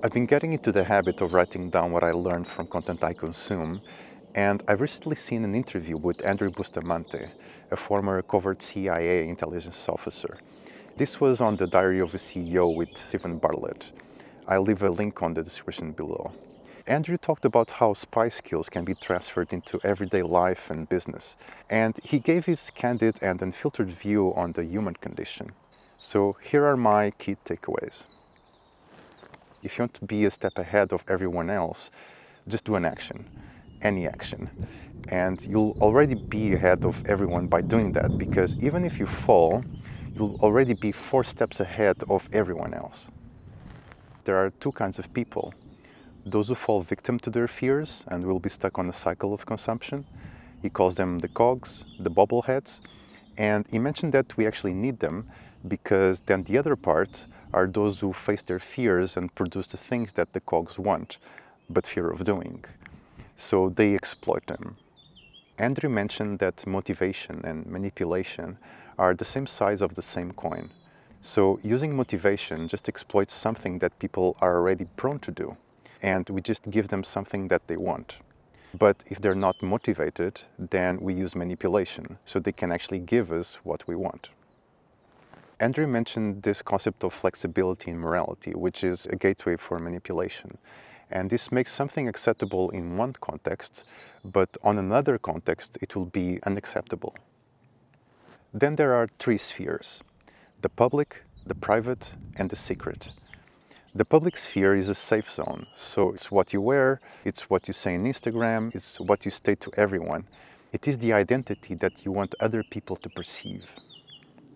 I've been getting into the habit of writing down what I learned from content I consume, and I've recently seen an interview with Andrew Bustamante, a former covert CIA intelligence officer. This was on the Diary of a CEO with Stephen Bartlett. I'll leave a link on the description below. Andrew talked about how spy skills can be transferred into everyday life and business, and he gave his candid and unfiltered view on the human condition. So here are my key takeaways. If you want to be a step ahead of everyone else, just do an action, any action. And you'll already be ahead of everyone by doing that, because even if you fall, you'll already be 4 steps ahead of everyone else. There are 2 kinds of people. Those who fall victim to their fears and will be stuck on a cycle of consumption. He calls them the cogs, the bobbleheads. And he mentioned that we actually need them because then the other part are those who face their fears and produce the things that the cogs want, but fear of doing. So they exploit them. Andrew mentioned that motivation and manipulation are the same sides of the same coin. So using motivation just exploits something that people are already prone to do, and we just give them something that they want. But if they're not motivated, then we use manipulation, so they can actually give us what we want. Andrew mentioned this concept of flexibility in morality, which is a gateway for manipulation. And this makes something acceptable in one context, but on another context it will be unacceptable. Then there are 3 spheres: the public, the private, and the secret. The public sphere is a safe zone, so it's what you wear, it's what you say on Instagram, it's what you state to everyone. It is the identity that you want other people to perceive.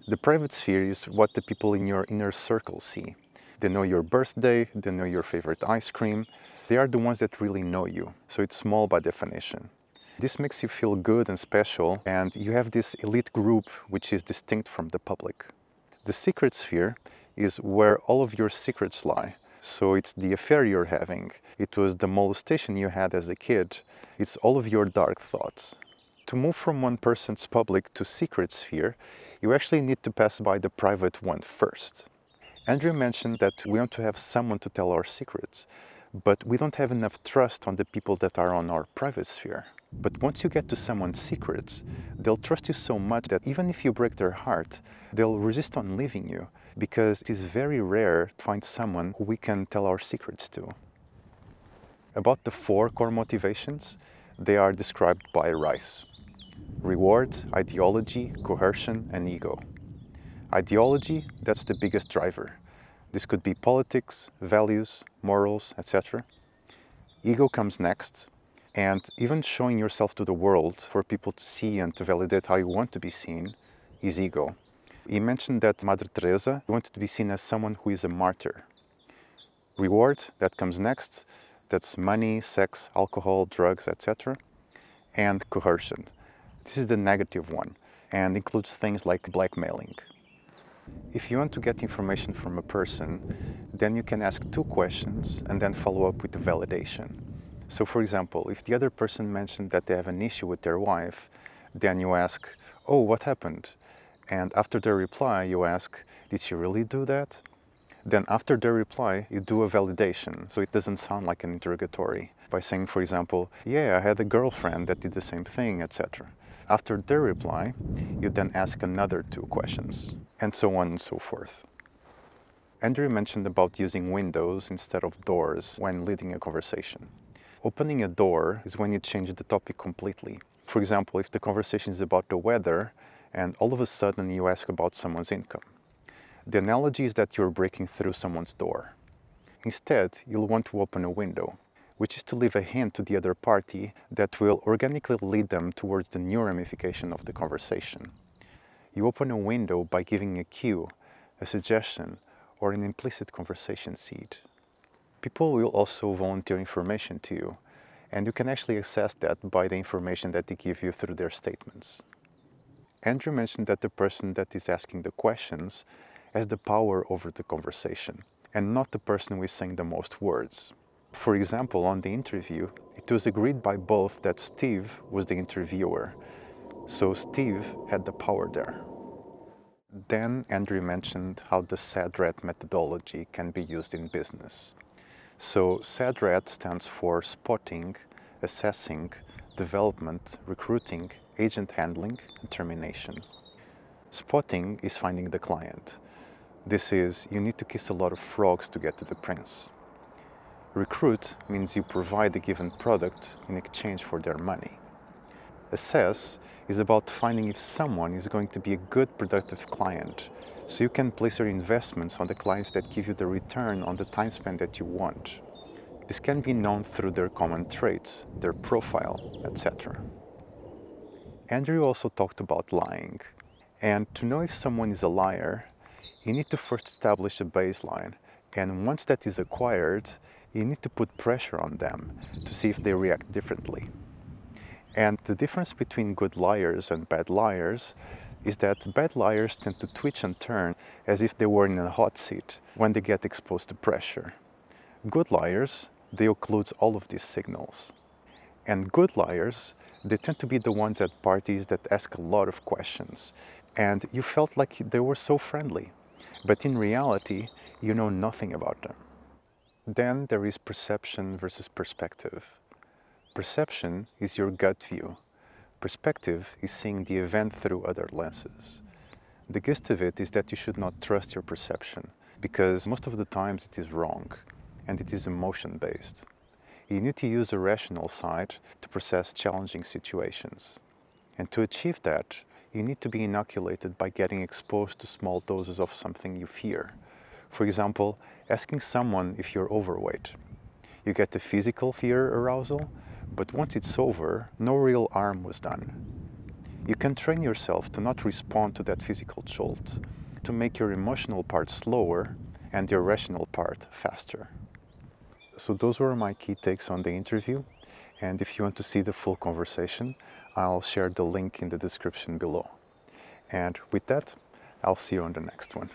The private sphere is what the people in your inner circle see. They know your birthday, they know your favorite ice cream. They are the ones that really know you, so it's small by definition. This makes you feel good and special, and you have this elite group which is distinct from the public. The secret sphere is where all of your secrets lie. So it's the affair you're having, it was the molestation you had as a kid, it's all of your dark thoughts. To move from one person's public to secret sphere, you actually need to pass by the private one first. Andrew mentioned that we want to have someone to tell our secrets, but we don't have enough trust on the people that are on our private sphere. But once you get to someone's secrets, they'll trust you so much that even if you break their heart, they'll resist on leaving you, because it is very rare to find someone who we can tell our secrets to. About the 4 core motivations, they are described by Rice: reward, ideology, coercion, and ego. Ideology, that's the biggest driver. This could be politics, values, morals, etc. Ego comes next, and even showing yourself to the world for people to see and to validate how you want to be seen is ego. He mentioned that Mother Teresa wanted to be seen as someone who is a martyr. Reward, that comes next, that's money, sex, alcohol, drugs, etc. And coercion. This is the negative one and includes things like blackmailing. If you want to get information from a person, then you can ask 2 questions and then follow up with the validation. So for example, if the other person mentioned that they have an issue with their wife, then you ask, "Oh, what happened?" And after their reply, you ask, "Did she really do that?" Then after their reply, you do a validation, so it doesn't sound like an interrogatory, by saying, for example, "Yeah, I had a girlfriend that did the same thing," etc. After their reply, you then ask another 2 questions, and so on and so forth. Andrew mentioned about using windows instead of doors when leading a conversation. Opening a door is when you change the topic completely. For example, if the conversation is about the weather, and all of a sudden you ask about someone's income. The analogy is that you're breaking through someone's door. Instead, you'll want to open a window, which is to leave a hint to the other party that will organically lead them towards the new ramification of the conversation. You open a window by giving a cue, a suggestion, or an implicit conversation seed. People will also volunteer information to you, and you can actually assess that by the information that they give you through their statements. Andrew mentioned that the person that is asking the questions has the power over the conversation, and not the person who is saying the most words. For example, on the interview, it was agreed by both that Steve was the interviewer, so Steve had the power there. Then Andrew mentioned how the SADRAT methodology can be used in business. So SADRAT stands for spotting, assessing, development, recruiting, agent handling, and termination. Spotting is finding the client. This is, you need to kiss a lot of frogs to get to the prince. Recruit means you provide a given product in exchange for their money. Assess is about finding if someone is going to be a good, productive client, so you can place your investments on the clients that give you the return on the time spent that you want. This can be known through their common traits, their profile, etc. Andrew also talked about lying. And to know if someone is a liar, you need to first establish a baseline. And once that is acquired, you need to put pressure on them to see if they react differently. And the difference between good liars and bad liars is that bad liars tend to twitch and turn as if they were in a hot seat when they get exposed to pressure. Good liars, they occlude all of these signals. And good liars, they tend to be the ones at parties that ask a lot of questions. And you felt like they were so friendly. But in reality, you know nothing about them. Then there is perception versus perspective. Perception is your gut view. Perspective is seeing the event through other lenses. The gist of it is that you should not trust your perception, because most of the times it is wrong, and it is emotion-based. You need to use the rational side to process challenging situations. And to achieve that, you need to be inoculated by getting exposed to small doses of something you fear. For example, asking someone if you're overweight. You get the physical fear arousal, but once it's over, no real harm was done. You can train yourself to not respond to that physical jolt, to make your emotional part slower and your rational part faster. So those were my key takes on the interview, and if you want to see the full conversation, I'll share the link in the description below. And with that, I'll see you on the next one.